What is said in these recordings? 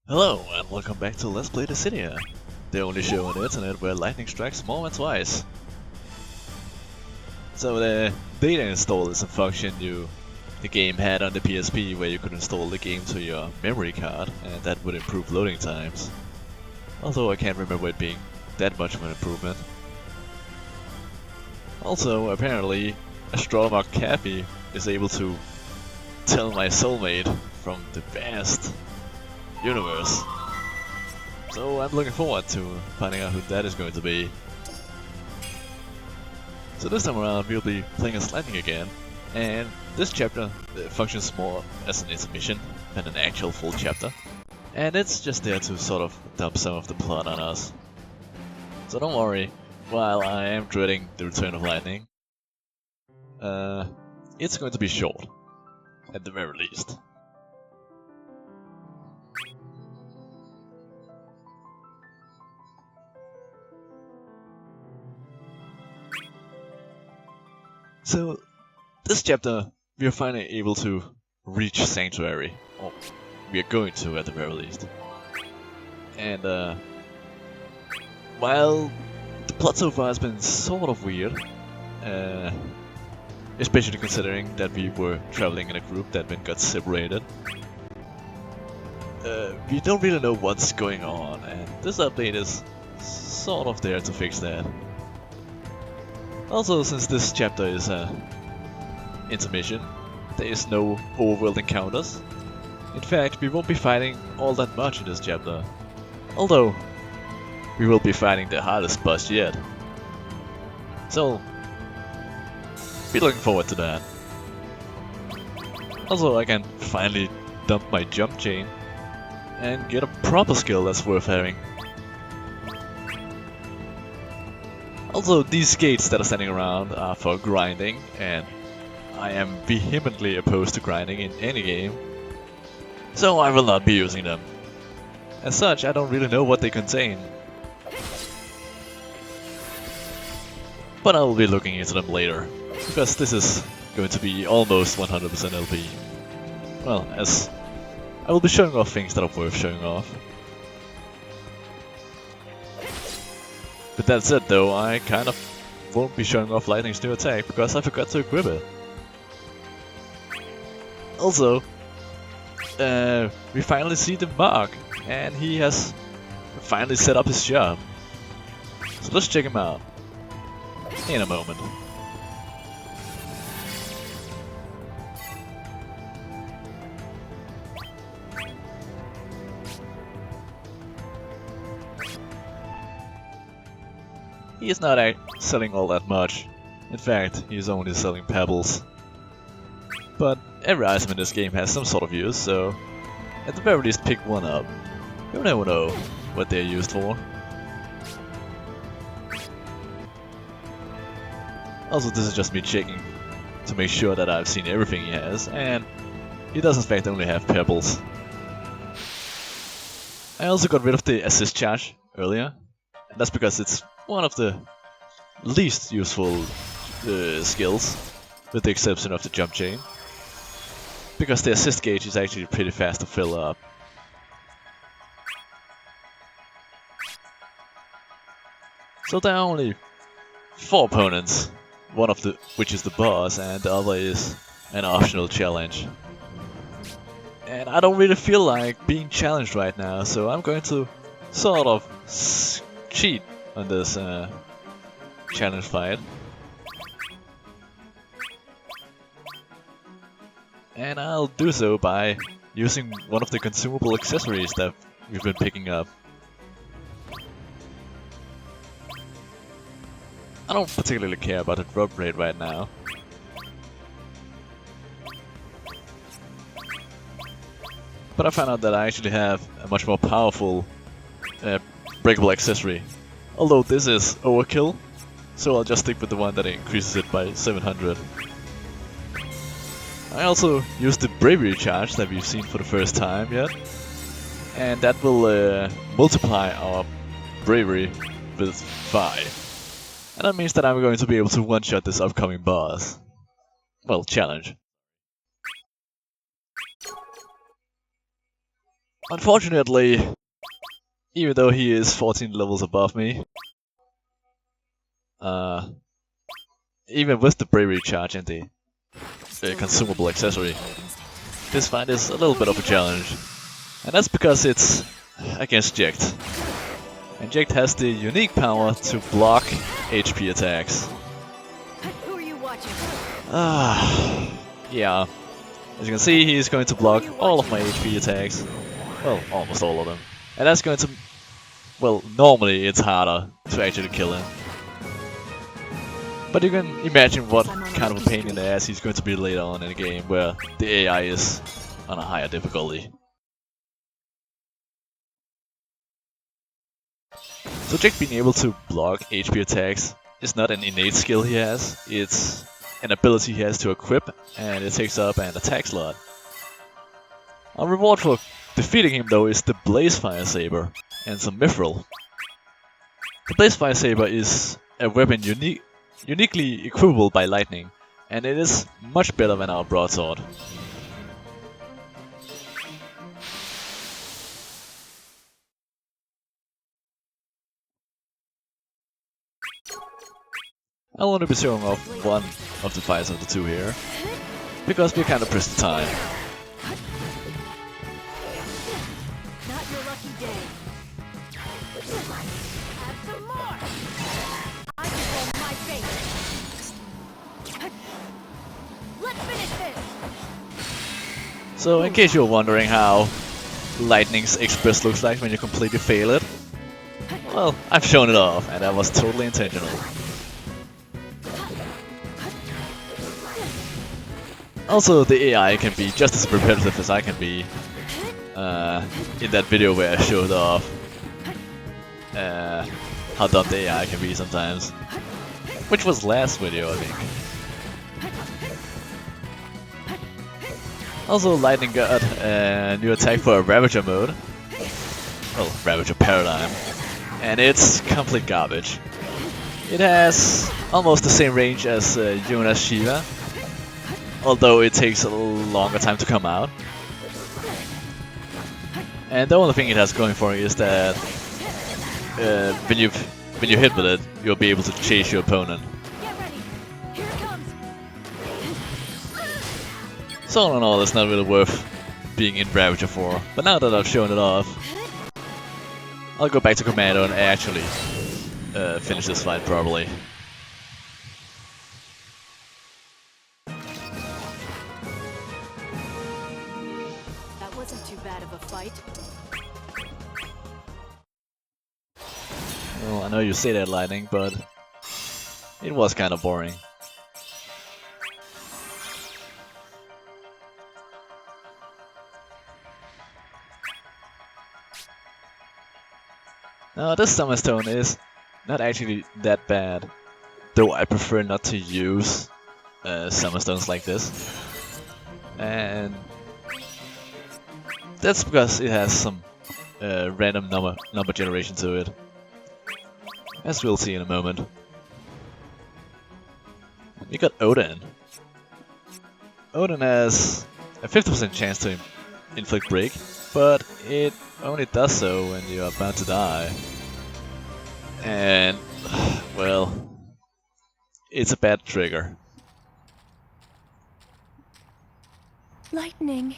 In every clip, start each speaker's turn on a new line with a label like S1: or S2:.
S1: Hello, and welcome back to Let's Play Dissidia, the only show on the internet where lightning strikes more than twice. So the data install is a function the game had on the PSP where you could install the game to your memory card, and that would improve loading times. Although I can't remember it being that much of an improvement. Also, apparently, Astronomer Cafe is able to tell my soulmate from the vast universe. So I'm looking forward to finding out who that is going to be. So this time around we'll be playing as Lightning again, and this chapter functions more as an intermission than an actual full chapter. And it's just there to sort of dump some of the plot on us. So don't worry, while I am dreading the return of Lightning, it's going to be short, at the very least. So, this chapter, we are finally able to reach Sanctuary, or we are going to at the very least. And while the plot so far has been sort of weird, especially considering that we were traveling in a group that then got separated, we don't really know what's going on, and this update is sort of there to fix that. Also, since this chapter is intermission, there is no overworld encounters. In fact, we won't be fighting all that much in this chapter. Although, we will be fighting the hardest boss yet. So, be looking forward to that. Also, I can finally dump my jump chain and get a proper skill that's worth having. Also, these gates that are standing around are for grinding, and I am vehemently opposed to grinding in any game, so I will not be using them. As such, I don't really know what they contain, but I will be looking into them later, because this is going to be almost 100% LP. Well, as I will be showing off things that are worth showing off. With that said though, I kind of won't be showing off Lightning's new attack because I forgot to equip it. Also, we finally see the Mark, and he has finally set up his job. So let's check him out in a moment. He is not selling all that much. In fact, he is only selling pebbles. But every item in this game has some sort of use, so at the very least pick one up. You never know what they're used for. Also, this is just me checking to make sure that I've seen everything he has, and he does in fact only have pebbles. I also got rid of the assist charge earlier, and that's because it's one of the least useful skills, with the exception of the jump chain, because the assist gauge is actually pretty fast to fill up. So there are only 4 opponents, one of which is the boss, and the other is an optional challenge. And I don't really feel like being challenged right now, so I'm going to sort of cheat on this challenge fight. And I'll do so by using one of the consumable accessories that we've been picking up. I don't particularly care about the drop rate right now. But I found out that I actually have a much more powerful breakable accessory. Although this is overkill, so I'll just stick with the one that increases it by 700. I also used the bravery charge that we've seen for the first time yet, and that will multiply our bravery with 5. And that means that I'm going to be able to one-shot this upcoming boss. Well, challenge. Unfortunately, even though he is 14 levels above me, uh, even with the bravery charge and the consumable accessory, this fight is a little bit of a challenge. And that's because it's against Jekt. And Jekt has the unique power to block HP attacks. Yeah. As you can see, he's going to block all of my HP attacks. Well, almost all of them. And that's going to... Well, normally it's harder to actually kill him. But you can imagine what kind of a pain in the ass he's going to be later on in the game, where the AI is on a higher difficulty. So Jekt being able to block HP attacks is not an innate skill he has, it's an ability he has to equip, and it takes up an attack slot. Our reward for defeating him though is the Blaze Fire Saber and some Mithril. The Blaze Fire Saber is a weapon uniquely equipable by lightning, and it is much better than our broadsword. I'll only be showing off one of the fights of the two here, because we're kinda pressed for time.
S2: Not your lucky day. Have some more. I control my fate. Let's finish this.
S1: So in case you're wondering how Lightning's Express looks like when you completely fail it, well, I've shown it off, and that was totally intentional. Also, the AI can be just as repetitive as I can be. In that video where I showed off how dumb the AI can be sometimes. Which was last video, I think. Also, Lightning got a new attack for a Ravager mode. Well, Ravager Paradigm. And it's complete garbage. It has almost the same range as Yuna's Shiva, although it takes a little longer time to come out. And the only thing it has going for it is that when you hit with it, you'll be able to chase your opponent. So all in all, it's not really worth being in Ravager for. But now that I've shown it off, I'll go back to Commando and actually finish this fight properly.
S2: That wasn't too bad of a fight.
S1: Well, I know you say that, Lightning, but it was kind of boring. Now, this Summer Stone is not actually that bad, though I prefer not to use Summer Stones like this. And that's because it has some random number generation to it, as we'll see in a moment. We got Odin. Odin has a 50% chance to inflict break, but it only does so when you are about to die. And, well, it's a bad trigger.
S2: Lightning.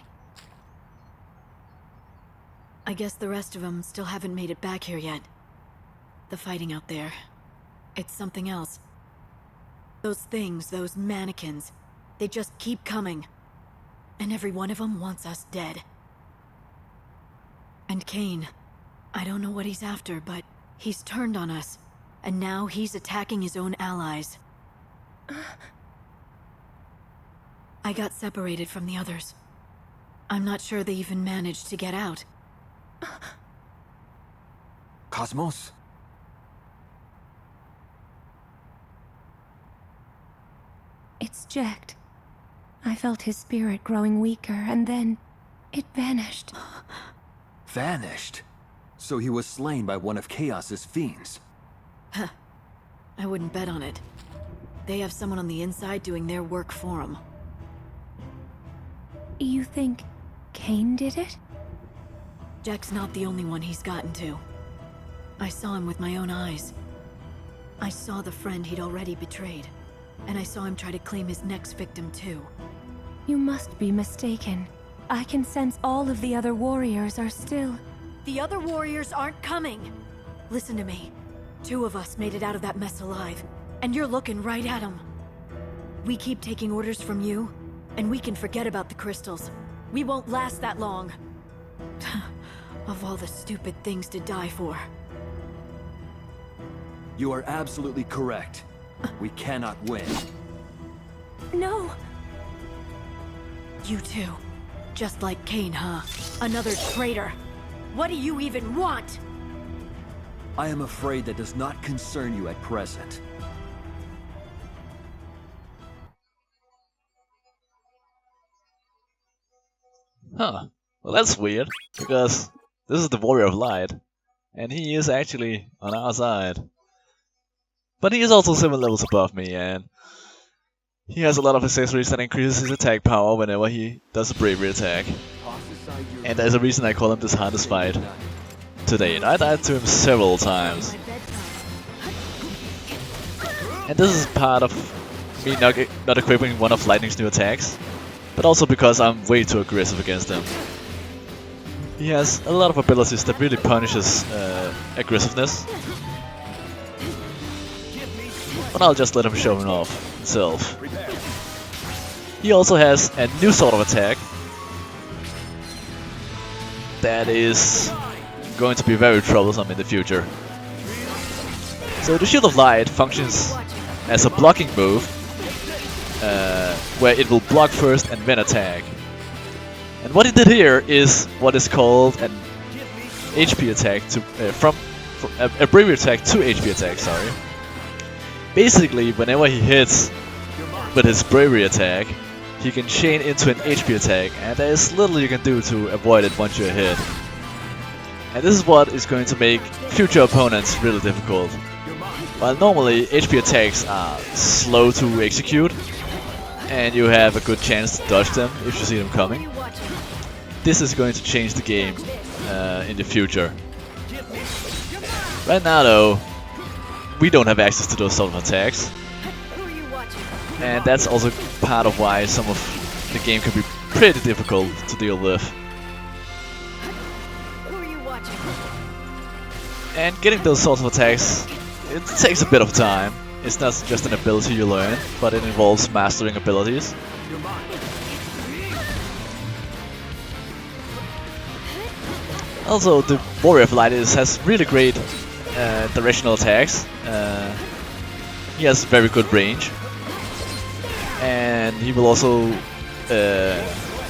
S2: I guess the rest of them still haven't made it back here yet. The fighting out there, it's something else. Those things, those mannequins, they just keep coming. And every one of them wants us dead. And Cain, I don't know what he's after, but he's turned on us. And now he's attacking his own allies. I got separated from the others. I'm not sure they even managed to get out.
S3: Cosmos?
S4: It's Jekt. I felt his spirit growing weaker, and then it vanished.
S3: Vanished? So he was slain by one of Chaos's fiends.
S2: Huh. I wouldn't bet on it. They have someone on the inside doing their work for them.
S4: You think Cain did it?
S2: Jack's not the only one he's gotten to. I saw him with my own eyes. I saw the friend he'd already betrayed, and I saw him try to claim his next victim too.
S4: You must be mistaken. I can sense all of the other warriors are still...
S2: The other warriors aren't coming! Listen to me. 2 of us made it out of that mess alive, and you're looking right at them. We keep taking orders from you, and we can forget about the crystals. We won't last that long. Of all the stupid things to die for.
S3: You are absolutely correct. We cannot win.
S4: No!
S2: You too. Just like Kane, huh? Another traitor. What do you even want?
S3: I am afraid that does not concern you at present.
S1: Huh. Well, that's weird, because this is the Warrior of Light, and he is actually on our side. But he is also 7 levels above me, and he has a lot of accessories that increases his attack power whenever he does a bravery attack. And there's a reason I call him this hardest fight to date. I died to him several times. And this is part of me not equipping one of Lightning's new attacks, but also because I'm way too aggressive against him. He has a lot of abilities that really punishes aggressiveness. But I'll just let him show him off himself. He also has a new sort of attack that is going to be very troublesome in the future. So the Shield of Light functions as a blocking move, where it will block first and then attack. And what he did here is what is called an HP attack to a bravery attack to HP attack. Sorry. Basically, whenever he hits with his bravery attack, he can chain into an HP attack, and there is little you can do to avoid it once you're hit. And this is what is going to make future opponents really difficult. While normally HP attacks are slow to execute, and you have a good chance to dodge them if you see them coming, this is going to change the game in the future. Right now though, we don't have access to those sort of attacks, and that's also part of why some of the game can be pretty difficult to deal with. And getting those sorts of attacks, it takes a bit of time. It's not just an ability you learn, but it involves mastering abilities. Also, the Warrior of Light has really great directional attacks. He has very good range, and he will also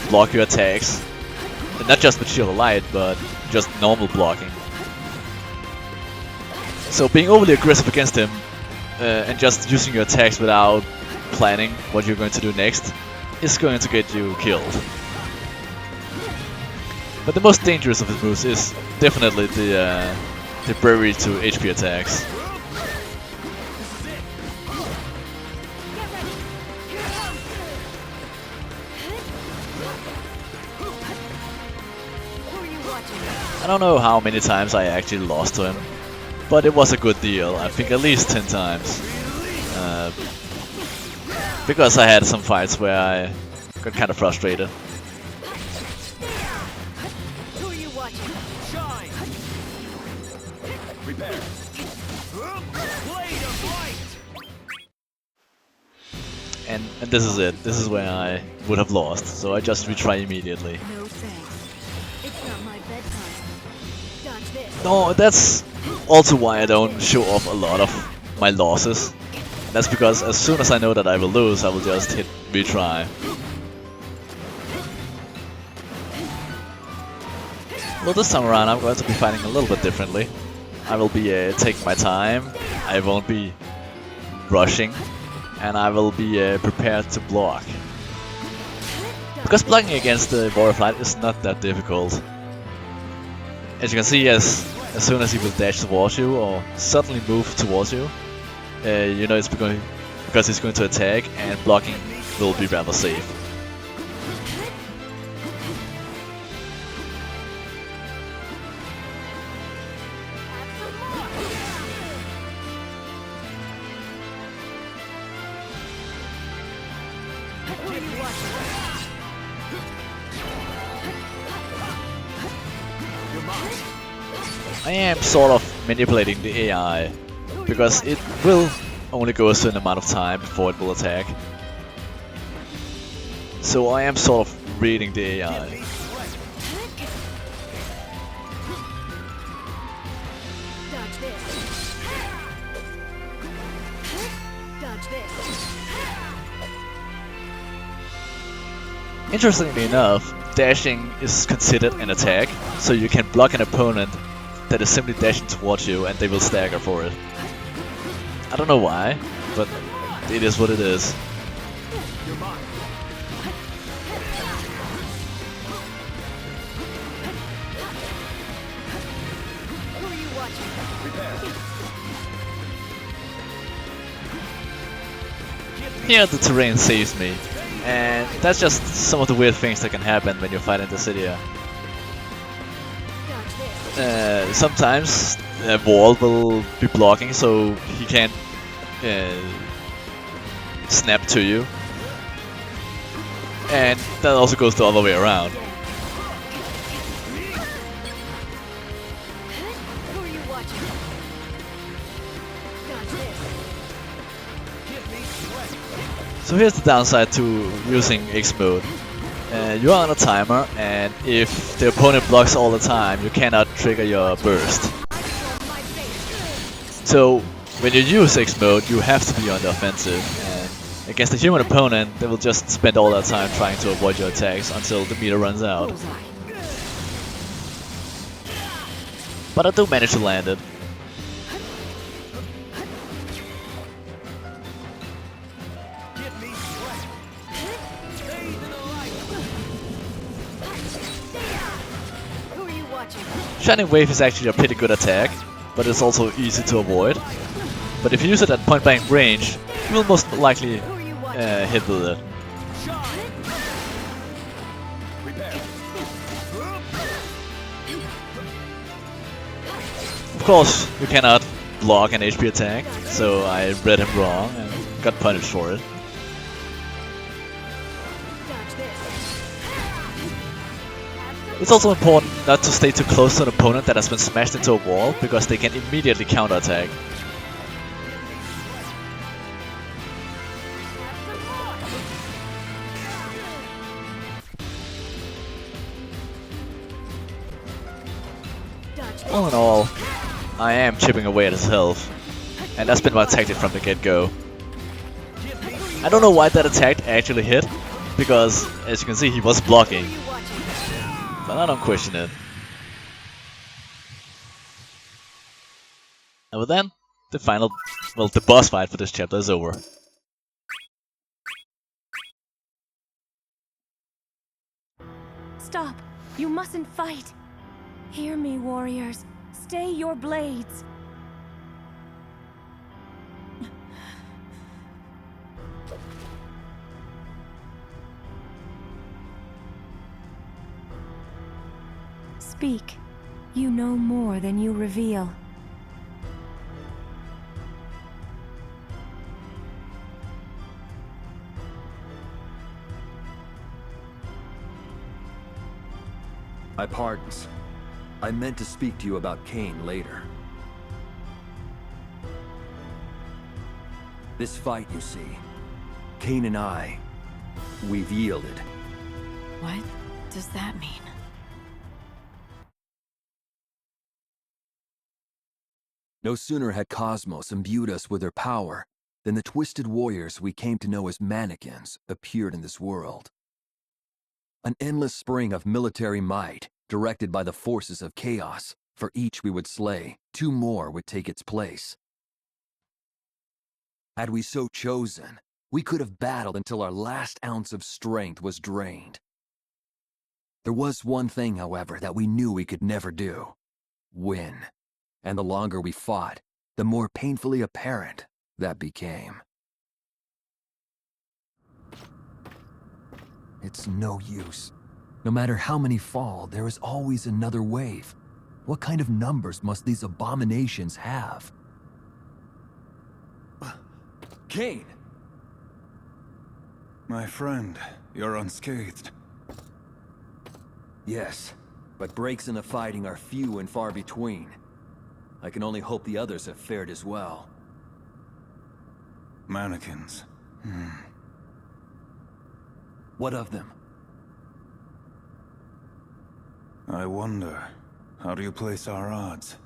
S1: block your attacks, and not just with Shield of Light, but just normal blocking. So being overly aggressive against him and just using your attacks without planning what you're going to do next is going to get you killed. But the most dangerous of his moves is definitely the bravery to HP attacks. I don't know how many times I actually lost to him, but it was a good deal. I think at least 10 times. Because I had some fights where I got kind of frustrated. And this is it. This is where I would have lost, so I just retry immediately.
S2: No thanks. It's not my bedtime. Dodge this.
S1: No, that's also why I don't show off a lot of my losses. And that's because as soon as I know that I will lose, I will just hit retry. Well, this time around I'm going to be fighting a little bit differently. I will be taking my time, I won't be rushing, and I will be prepared to block. Because blocking against the Warrior of Light is not that difficult. As you can see, as soon as he will dash towards you or suddenly move towards you, you know it's because he's going to attack, and blocking will be rather safe. I am sort of manipulating the AI, because it will only go a certain amount of time before it will attack. So I am sort of reading the AI.
S2: Dodge this. Dodge this.
S1: Interestingly enough, dashing is considered an attack, so you can block an opponent that is simply dashing towards you and they will stagger for it. I don't know why, but it is what it is.
S2: Who are you watching?
S1: Here the terrain saves me, and that's just some of the weird things that can happen when you fight in Dissidia.
S2: Dodge this.
S1: Sometimes a wall will be blocking, so he can't snap to you, and that also goes the other way around.
S2: Who are you watching? Dodge this.
S1: So here's the downside to using X mode. You are on a timer, and if the opponent blocks all the time, you cannot trigger your burst. So when you use X mode, you have to be on the offensive, and against a human opponent, they will just spend all their time trying to avoid your attacks until the meter runs out. But I do manage to land it.
S2: Who are you watching?
S1: Shining Wave is actually a pretty good attack, but it's also easy to avoid. But if you use it at point blank range, you will most likely
S2: Who are you watching?
S1: hit with it. Of course, you cannot block an HP attack, so I read him wrong and got punished for it.
S2: Dodge this.
S1: It's also important not to stay too close to an opponent that has been smashed into a wall, because they can immediately counterattack. All in all, I am chipping away at his health, and that's been my tactic from the get-go. I don't know why that attack actually hit, because as you can see he was blocking,
S2: Who are you watching?
S1: but I don't question it. And with then, the boss fight for this chapter is over.
S4: Stop! You mustn't fight! Hear me, warriors. Stay your blades. Speak. You know more than you reveal.
S3: My pardons. I meant to speak to you about Cain later. This fight, you see, Cain and I, we've yielded.
S2: What does that mean?
S3: No sooner had Cosmos imbued us with their power than the twisted warriors we came to know as mannequins appeared in this world. An endless spring of military might, directed by the forces of chaos. For each we would slay, two more would take its place. Had we so chosen, we could have battled until our last ounce of strength was drained. There was one thing, however, that we knew we could never do: win. And the longer we fought, the more painfully apparent that became. It's no use. No matter how many fall, there is always another wave. What kind of numbers must these abominations have? Cain!
S5: My friend, you're unscathed.
S3: Yes, but breaks in the fighting are few and far between. I can only hope the others have fared as well.
S5: Mannequins.
S3: What of them?
S5: I wonder, how do you place our odds?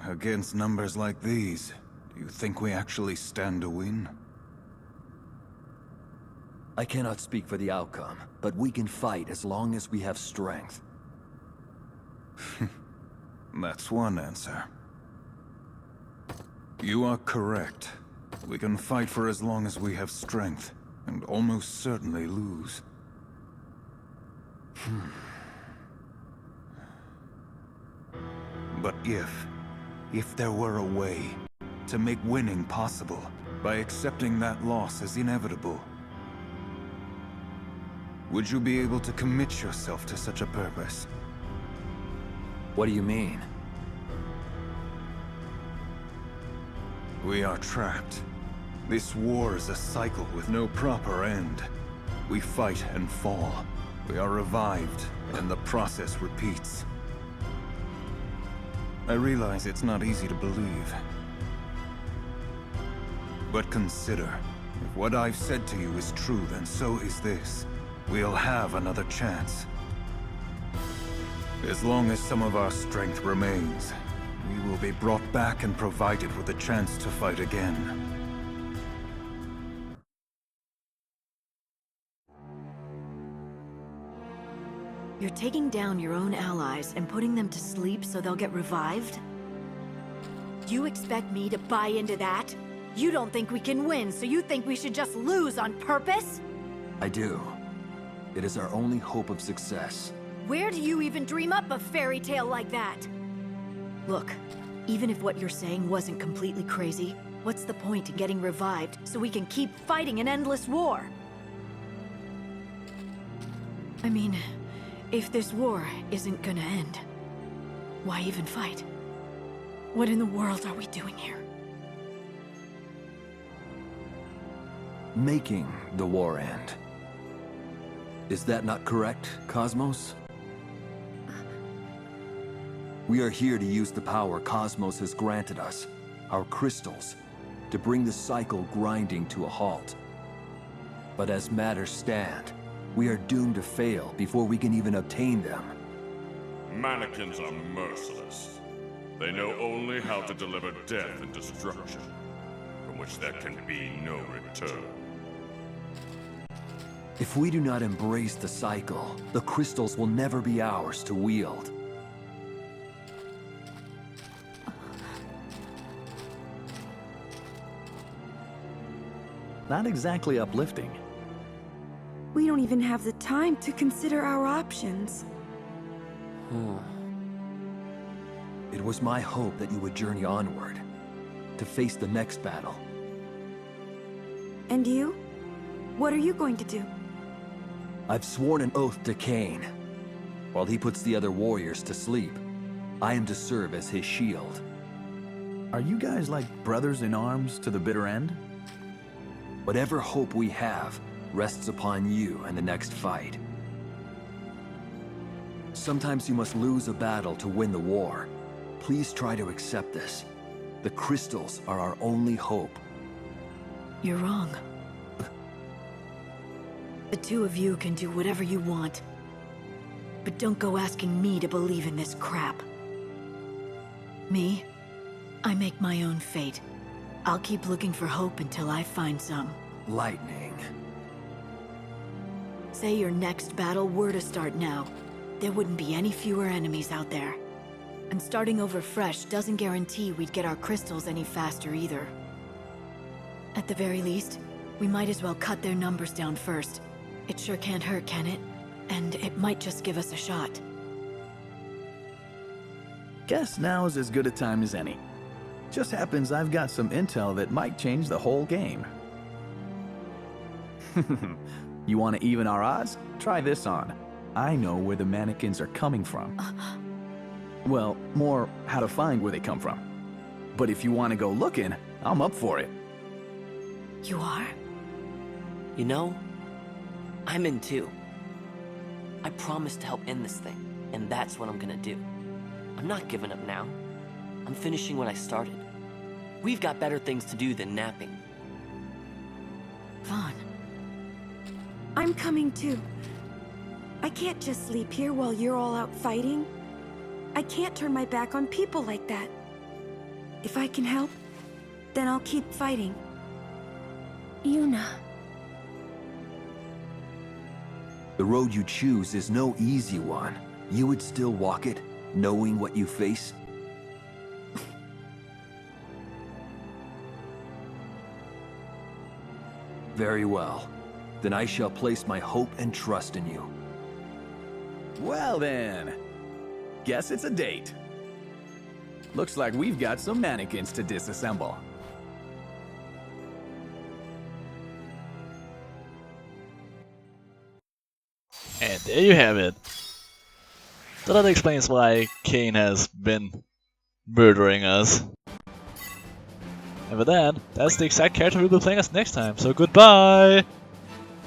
S5: Against numbers like these, do you think we actually stand to win?
S3: I cannot speak for the outcome, but we can fight as long as we have strength.
S5: That's one answer. You are correct. We can fight for as long as we have strength, and almost certainly lose. But if there were a way to make winning possible by accepting that loss as inevitable, would you be able to commit yourself to such a purpose?
S3: What do you mean?
S5: We are trapped. This war is a cycle with no proper end. We fight and fall. We are revived, and the process repeats. I realize it's not easy to believe. But consider, if what I've said to you is true, then so is this. We'll have another chance. As long as some of our strength remains, we will be brought back and provided with a chance to fight again.
S2: You're taking down your own allies and putting them to sleep so they'll get revived? You expect me to buy into that? You don't think we can win, so you think we should just lose on purpose?
S3: I do. It is our only hope of success.
S2: Where do you even dream up a fairy tale like that? Look, even if what you're saying wasn't completely crazy, what's the point in getting revived so we can keep fighting an endless war? I mean, if this war isn't gonna end, why even fight? What in the world are we doing here?
S3: Making the war end. Is that not correct, Cosmos? We are here to use the power Cosmos has granted us, our crystals, to bring the cycle grinding to a halt. But as matters stand, we are doomed to fail before we can even obtain them.
S6: Mannequins are merciless. They know only how to deliver death and destruction, from which there can be no return.
S3: If we do not embrace the cycle, the crystals will never be ours to wield.
S7: Not exactly uplifting.
S4: We don't even have the time to consider our options.
S3: It was my hope that you would journey onward, to face the next battle.
S4: And you? What are you going to do?
S3: I've sworn an oath to Cain. While he puts the other warriors to sleep, I am to serve as his shield.
S7: Are you guys like brothers in arms to the bitter end?
S3: Whatever hope we have rests upon you and the next fight. Sometimes you must lose a battle to win the war. Please try to accept this. The crystals are our only hope.
S2: You're wrong. The two of you can do whatever you want. But don't go asking me to believe in this crap. Me? I make my own fate. I'll keep looking for hope until I find some.
S3: Lightning.
S2: Say your next battle were to start now, there wouldn't be any fewer enemies out there. And starting over fresh doesn't guarantee we'd get our crystals any faster either. At the very least, we might as well cut their numbers down first. It sure can't hurt, can it? And it might just give us a shot.
S7: Guess now is as good a time as any. Just happens I've got some intel that might change the whole game. You want to even our odds? Try this on. I know where the mannequins are coming from. Well, more how to find where they come from. But if you want to go looking, I'm up for it.
S2: You are?
S8: You know, I'm in too. I promised to help end this thing, and that's what I'm gonna do. I'm not giving up now. I'm finishing what I started. We've got better things to do than napping.
S2: Vaughn.
S4: I'm coming too. I can't just sleep here while you're all out fighting. I can't turn my back on people like that. If I can help, then I'll keep fighting. Yuna.
S3: The road you choose is no easy one. You would still walk it, knowing what you face? Very well. Then I shall place my hope and trust in you.
S7: Well then, guess it's a date. Looks like we've got some mannequins to disassemble.
S1: And there you have it. So that explains why Kane has been murdering us. And with that, that's the exact character we'll be playing as next time, so goodbye!